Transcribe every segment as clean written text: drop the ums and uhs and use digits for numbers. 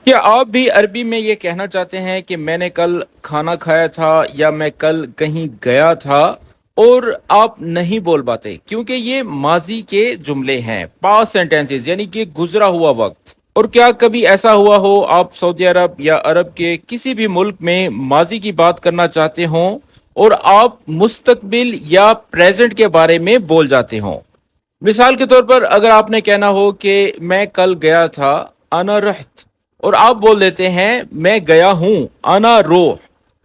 क्या आप भी अरबी में ये कहना चाहते हैं कि मैंने कल खाना खाया था या मैं कल कहीं गया था और आप नहीं बोल पाते क्योंकि ये माजी के जुमले हैं, पास्ट सेंटेंसेस यानी कि गुजरा हुआ वक्त। और क्या कभी ऐसा हुआ हो आप सऊदी अरब या अरब के किसी भी मुल्क में माजी की बात करना चाहते हो और आप मुस्तकबिल या प्रेजेंट के बारे में बोल जाते हो। मिसाल के तौर पर अगर आपने कहना हो कि मैं कल गया था, अना रहत, और आप बोल देते हैं मैं गया हूं, अना रोह।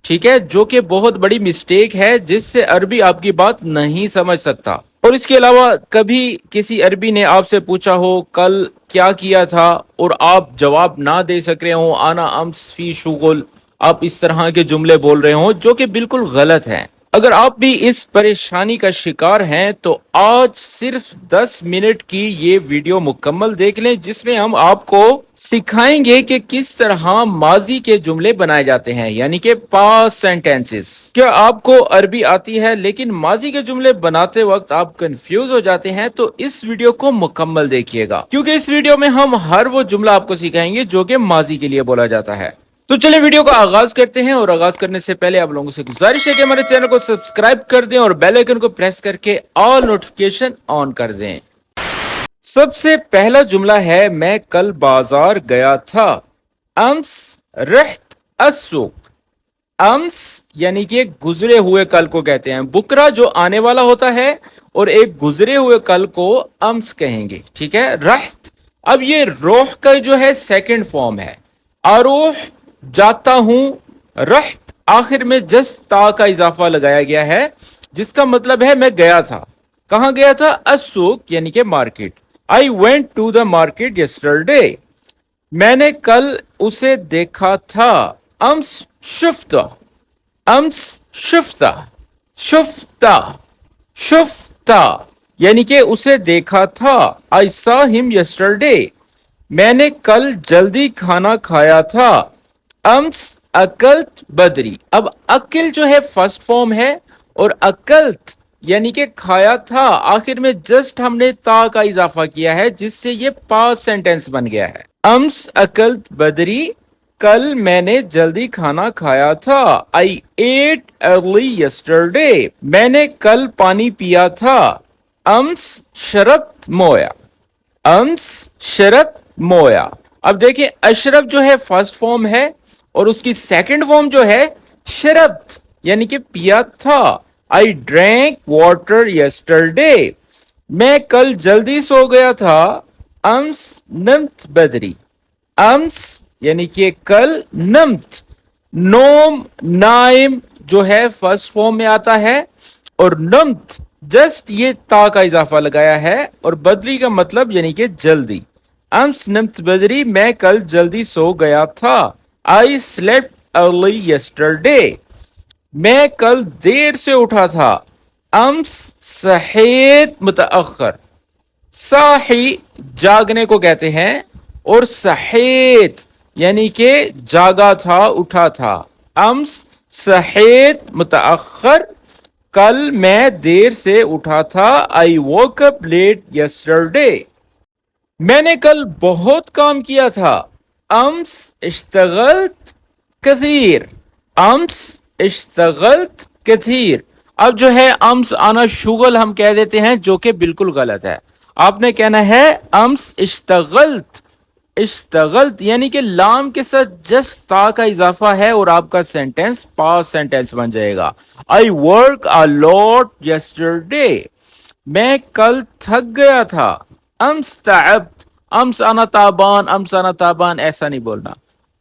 ठीक है, जो कि बहुत बड़ी मिस्टेक है जिससे अरबी आपकी बात नहीं समझ सकता। और इसके अलावा कभी किसी अरबी ने आपसे पूछा हो कल क्या किया था और आप जवाब ना दे सक रहे हो, आना अम्स फी शुगुल, आप इस तरह के जुमले बोल रहे हो जो कि बिल्कुल गलत हैं। अगर आप भी इस परेशानी का शिकार हैं तो आज सिर्फ 10 मिनट की ये वीडियो मुकम्मल देख लें जिसमें हम आपको सिखाएंगे कि किस तरह माजी के जुमले बनाए जाते हैं यानी कि पास्ट सेंटेंसेस। क्या आपको अरबी आती है लेकिन माजी के जुमले बनाते वक्त आप कंफ्यूज हो जाते हैं तो इस वीडियो को मुकम्मल देखिएगा क्योंकि इस वीडियो में हम हर वो जुमला आपको सिखाएंगे जो कि माजी के लिए बोला जाता है। तो चलिए वीडियो का आगाज करते हैं और आगाज करने से पहले आप लोगों से गुजारिश है कि हमारे चैनल को सब्सक्राइब कर दें और बेल आइकन को प्रेस करके ऑल नोटिफिकेशन ऑन कर दें। सबसे पहला जुमला है मैं कल बाजार गया था। अम्स रहत अस्सुक। अम्स यानी कि एक गुजरे हुए कल को कहते हैं। बुकरा जो आने वाला होता है और एक गुजरे हुए कल को अम्स कहेंगे। ठीक है, रहत। अब ये रोह का जो है सेकंड फॉर्म है। अरोह जाता हूं, रहत आखिर में जस्ट ता का इजाफा लगाया गया है जिसका मतलब है मैं गया था। कहां गया था? अस्सूक यानी कि market. I went to the market yesterday. मैंने कल उसे देखा था। अम्स शुफ्ता। अम्स शुफ्ता। शुफ्ता शुफ्ता यानी कि उसे देखा था। I saw him yesterday. मैंने कल जल्दी खाना खाया था। अम्स अकल्त बदरी। अब अकिल जो है फर्स्ट फॉर्म है और अकल्त यानी कि खाया था आखिर में जस्ट हमने ता का इजाफा किया है जिससे ये पास्ट सेंटेंस बन गया है। अम्स अकल्त बदरी, कल मैंने जल्दी खाना खाया था। आई एट अर्ली यस्टरडे। मैंने कल पानी पिया था। अम्स शरब्त मोया। अम्स शरब्त मोया। अब देखिए अशरफ जो है फर्स्ट फॉर्म है और उसकी सेकंड फॉर्म जो है शरब्त यानी कि पिया था। I drank water yesterday. मैं कल जल्दी सो गया था। अम्स नम्त बदरी। अम्स यानी कि कल, नम्त नोम नाइम जो है फर्स्ट फॉर्म में आता है और नम्त जस्ट ये ता का इजाफा लगाया है और बदरी का मतलब यानी कि जल्दी। अम्स नम्त बदरी, मैं कल जल्दी सो गया था। I slept early yesterday. मैं कल देर से उठा था। अम्स सहीत मुतअखर। साही जागने को कहते हैं और सहीत यानी कि जागा था, उठा था। अम्स सहीत मुतअखर, कल मैं देर से उठा था। आई वोक अप लेट यस्टरडे। मैंने कल बहुत काम किया था। अम्स इश्तगल्त कथीर। अम्स इश्तगल्त कथीर। अब जो है अम्स आना शुगल हम कह देते हैं जो कि बिल्कुल गलत है। आपने कहना है अम्स इश्तगल्त। इश्तगल्त यानी कि लाम के साथ जस्ट ता का इजाफा है और आपका सेंटेंस पास्ट सेंटेंस बन जाएगा। I work a lot yesterday. मैं कल थक गया था। अम्स ताअब्त। अम्स आना ताबान, अम्स आना ताबान ऐसा नहीं बोलना।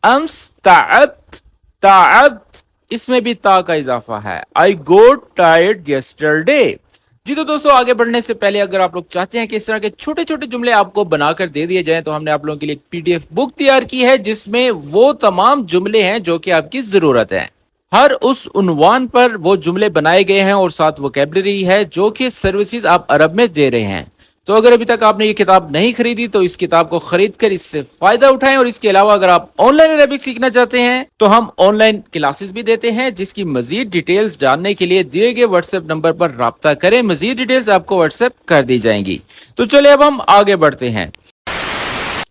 अम्स ताअब्त। ताअब्त इसमें भी ता का इजाफा है। आई गोट टायर्ड यस्टरडे। जी तो दोस्तों आगे बढ़ने से पहले अगर आप लोग चाहते हैं कि इस तरह के छोटे छोटे जुमले आपको बनाकर दे दिए जाएं तो हमने आप लोगों के लिए एक पीडीएफ बुक तैयार की है जिसमें वो तमाम जुमले हैं जो कि आपकी जरूरत है। हर उस उन्वान पर वो जुमले बनाए गए हैं और साथ वोकैबुलरी है जो कि सर्विसेज आप अरब में दे रहे हैं। तो अगर अभी तक आपने ये किताब नहीं खरीदी तो इस किताब को खरीद कर इससे फायदा उठाएं। और इसके अलावा अगर आप ऑनलाइन अरबिक सीखना चाहते हैं तो हम ऑनलाइन क्लासेस भी देते हैं जिसकी मजीद डिटेल्स जानने के लिए दिए गए व्हाट्सएप नंबर पर राब्ता करें। मजीद डिटेल्स आपको व्हाट्सएप कर दी जाएंगी। तो चलिए अब हम आगे बढ़ते हैं।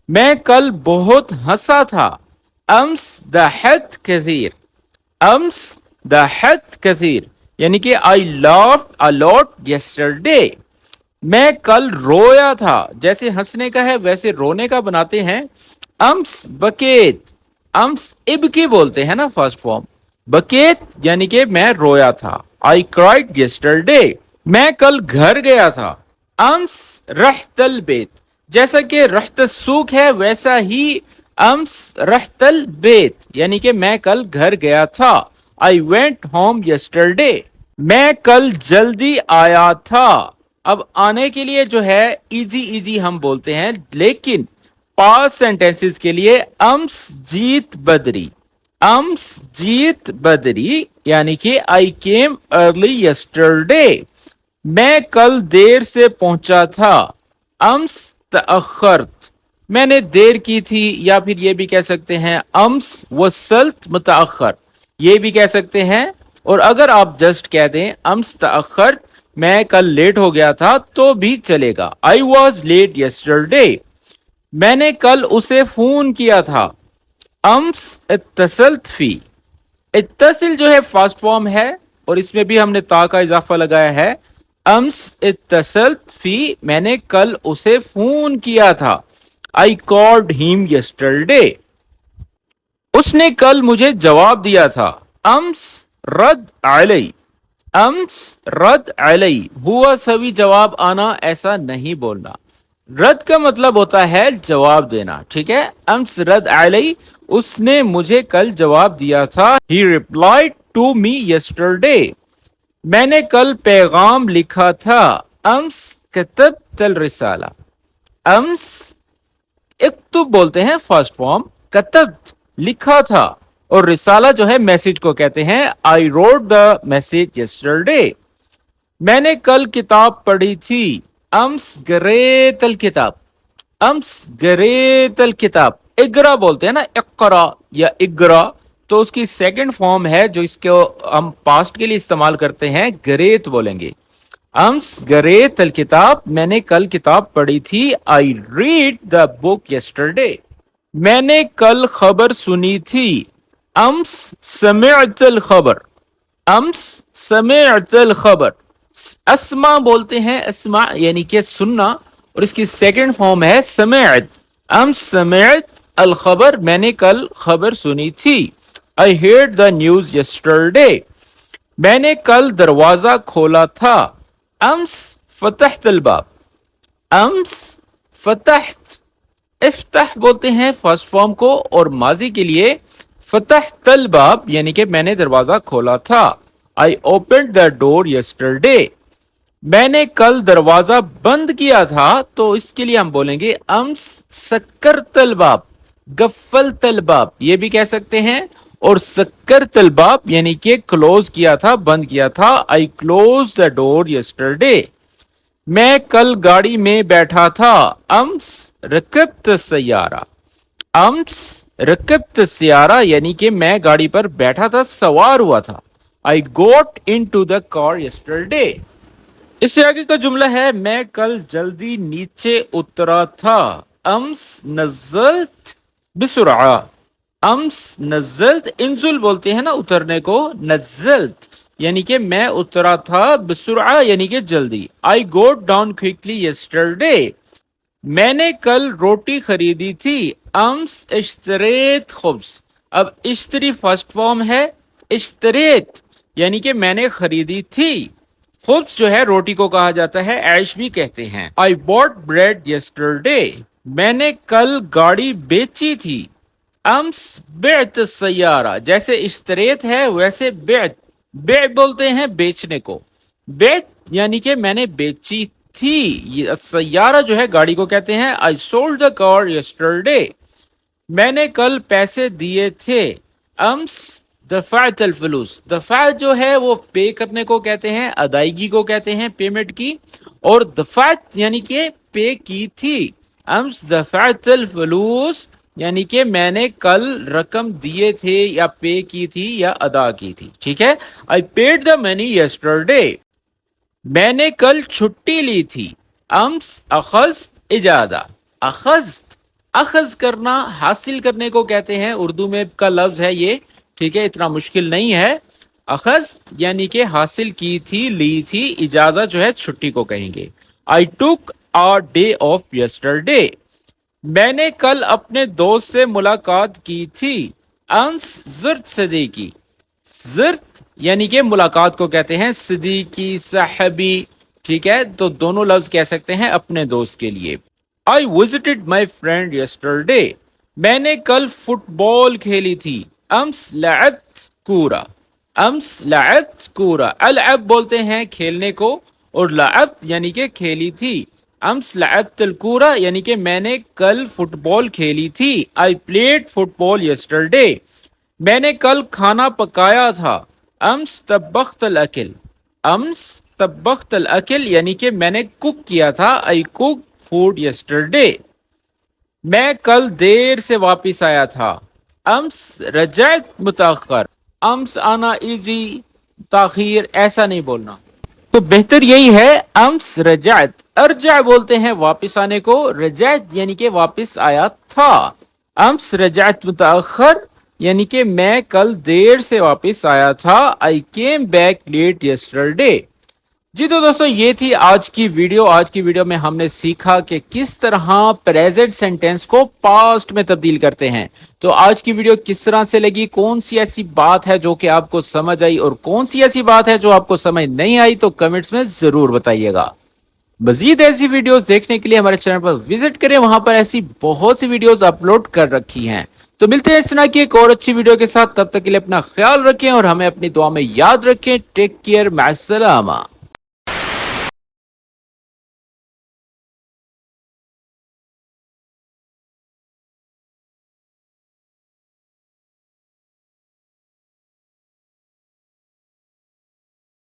मैं कल बहुत हंसा था। अम्स दहत कसीर, अम्स दहत कसीर यानी कि आई laughed a lot yesterday। मैं कल रोया था, जैसे हंसने का है वैसे रोने का बनाते हैं। अम्स बकेत, अम्स इबकी बोलते हैं ना फर्स्ट फॉर्म, बकेत यानी कि मैं रोया था। आई क्राइड यस्टरडे, मैं कल घर गया था। अम्स रहतल बेत, जैसा कि रहत सूख है वैसा ही अम्स रहतल बेत यानी कि मैं कल घर गया था। आई वेंट होम यस्टरडे, मैं कल जल्दी आया था। अब आने के लिए जो है इजी इजी हम बोलते हैं, लेकिन पास्ट सेंटेंसेस के लिए अम्स जीत बदरी, अम्स जीत बदरी यानी कि आई केम अर्ली यस्टरडे, मैं कल देर से पहुंचा था। अम्स तअखरत, मैंने देर की थी, या फिर ये भी कह सकते हैं अम्स वसल्त मुतअखर, ये भी कह सकते हैं। और अगर आप जस्ट कह दें अम्स तअखर, मैं कल लेट हो गया था, तो भी चलेगा। आई वॉज लेट यस्टरडे, मैंने कल उसे फोन किया था। अम्स इत्तसल्त फी, इत्तसिल जो है फास्ट फॉर्म है और इसमें भी हमने ता का इजाफा लगाया है। अम्स इत्तसल्त फी, मैंने कल उसे फोन किया था। आई कॉल्ड हिम यस्टरडे, उसने कल मुझे जवाब दिया था। अम्स रद अलई, अम्स रद अलई, हुआ सभी जवाब आना ऐसा नहीं बोलना। रद का मतलब होता है जवाब देना, ठीक है। अम्स रद अलई, उसने मुझे कल जवाब दिया था। He replied to me yesterday, मैंने कल पैगाम लिखा था। अम्स कतबतल रिसाला, अम्स इक्तुब बोलते हैं फर्स्ट फॉर्म, कतब लिखा था, और रिसाला जो है मैसेज को कहते हैं। I wrote the message yesterday, मैंने कल किताब पढ़ी थी। अम्स गरेतल किताब, अम्स गरेतल किताब, इगरा बोलते हैं ना, इकरा या इगरा, तो उसकी सेकंड फॉर्म है जो इसको हम पास्ट के लिए इस्तेमाल करते हैं, गरेत बोलेंगे। अम्स गरेत अल किताब, मैंने कल किताब पढ़ी थी। I read the book yesterday, मैंने कल खबर सुनी थी। अम्स समिअतल खबर, अम्स समिअतल खबर, अस्मा बोलते हैं, अस्मा यानी कि सुनना, और इसकी सेकंड फॉर्म है समिअत। अम्स समिअत अल खबर, मैंने कल खबर सुनी थी। आई हेard द न्यूज यस्टरडे, मैंने कल दरवाजा खोला था। अम्स फतहतल बाब, अम्स फतहत, इफ्तह बोलते हैं फर्स्ट फॉर्म को, और माजी के लिए फतहतल बाब यानी कि मैंने दरवाजा खोला था। I opened the door yesterday, मैंने कल दरवाजा बंद किया था, तो इसके लिए हम बोलेंगे अम्स सक्कर तलबाब, गफ्फल तलबाब, ये भी कह सकते हैं। और सक्कर तलबाब यानी कि क्लोज किया था, बंद किया था। आई क्लोज द डोर यस्टरडे, मैं कल गाड़ी में बैठा था। अम्स रकबत सयारा, अम्स रकबत सयारा यानी कि मैं गाड़ी पर बैठा था, सवार हुआ था। आई गोट इन टू द कार यस्टरडे, इससे आगे का जुमला है मैं कल जल्दी नीचे उतरा था। अम्स नज़ल्त बिसुरआ, अम्स नज़ल्त, इंजुल बोलते हैं ना उतरने को, नज़ल्त यानी कि मैं उतरा था, बिसुरआ यानी कि जल्दी। आई गोट डाउन क्विकली यस्टरडे, मैंने कल रोटी खरीदी थी। अम्स इश्तरेत खुब्स, अब इश्तरी फर्स्ट फॉर्म है, इश्तरेत यानी कि मैंने खरीदी थी। खुब्स जो है रोटी को कहा जाता है, ऐश भी कहते हैं। आई बॉट ब्रेड यस्टरडे, मैंने कल गाड़ी बेची थी। अम्स बेत सयारा, जैसे इश्तरेत है वैसे बेत, बे बोलते हैं बेचने को, बेत यानी कि मैंने बेची थी। ये सयारा जो है गाड़ी को कहते हैं। I sold the car yesterday, मैंने कल पैसे दिए थे। अम्स दफातल फलूस, दफा जो है वो पे करने को कहते हैं, अदायगी को कहते हैं, पेमेंट की, और दफात यानी कि पे की थी। अम्स दफातल फलूस यानी कि मैंने कल रकम दिए थे या पे की थी या अदा की थी, ठीक है। I paid the money yesterday, मैंने कल छुट्टी ली थी। अम्स अखज़त इजाजा, अखज़त अखज करना हासिल करने को कहते हैं, उर्दू में का लफ्ज है ये, ठीक है, इतना मुश्किल नहीं है। अखज यानी कि हासिल की थी, ली थी, इजाजत जो है छुट्टी को कहेंगे। आई टुक अ डे ऑफ यस्टरडे, मैंने कल अपने दोस्त से मुलाकात की थी। अम्स ज़ुर्त सदीकी, ज़ुर्त यानी कि मुलाकात को कहते हैं, सदीकी साहबी, ठीक है, तो दोनों लफ्ज कह सकते हैं अपने दोस्त के लिए। I visited my friend yesterday, मैंने कल फुटबॉल खेली थी। अम्स लअब्त कूरा, अम्स लअब्त कूरा, अलअब बोलते हैं खेलने को, और लअब यानी कि खेली थी। अम्स लअब्तल कूरा यानी कि मैंने कल फुटबॉल खेली थी। आई प्लेड फुटबॉल यस्टरडे, मैंने कल खाना पकाया था। अम्स तबख्तल अकिल, अम्स तबख्तल अकिल यानी कि मैंने कुक किया था। आई कुक फूड यस्टरडे, मैं कल देर से वापस आया था। अम्स रजअत मुतअख्खर, अम्स आना इजी, ताखीर ऐसा नहीं बोलना, तो बेहतर यही है अम्स रजअत। अर्जा बोलते हैं वापस आने को, रजअत यानी कि वापस आया था। अम्स रजअत मुतअख्खर यानी कि मैं कल देर से वापस आया था। आई केम बैक लेट यस्टरडे। जी तो दोस्तों ये थी आज की वीडियो। आज की वीडियो में हमने सीखा कि किस तरह प्रेजेंट सेंटेंस को पास्ट में तब्दील करते हैं। तो आज की वीडियो किस तरह से लगी, कौन सी ऐसी बात है जो कि आपको समझ आई और कौन सी ऐसी बात है जो आपको समझ नहीं आई, तो कमेंट्स में जरूर बताइएगा। मजीद ऐसी वीडियोस देखने के लिए हमारे चैनल पर विजिट करें, वहां पर ऐसी बहुत सी वीडियोस अपलोड कर रखी हैं। तो मिलते हैं इस तरह की एक और अच्छी वीडियो के साथ, तब तक के लिए अपना ख्याल रखें और हमें अपनी दुआ में याद रखें। Take care, मास्सलामा।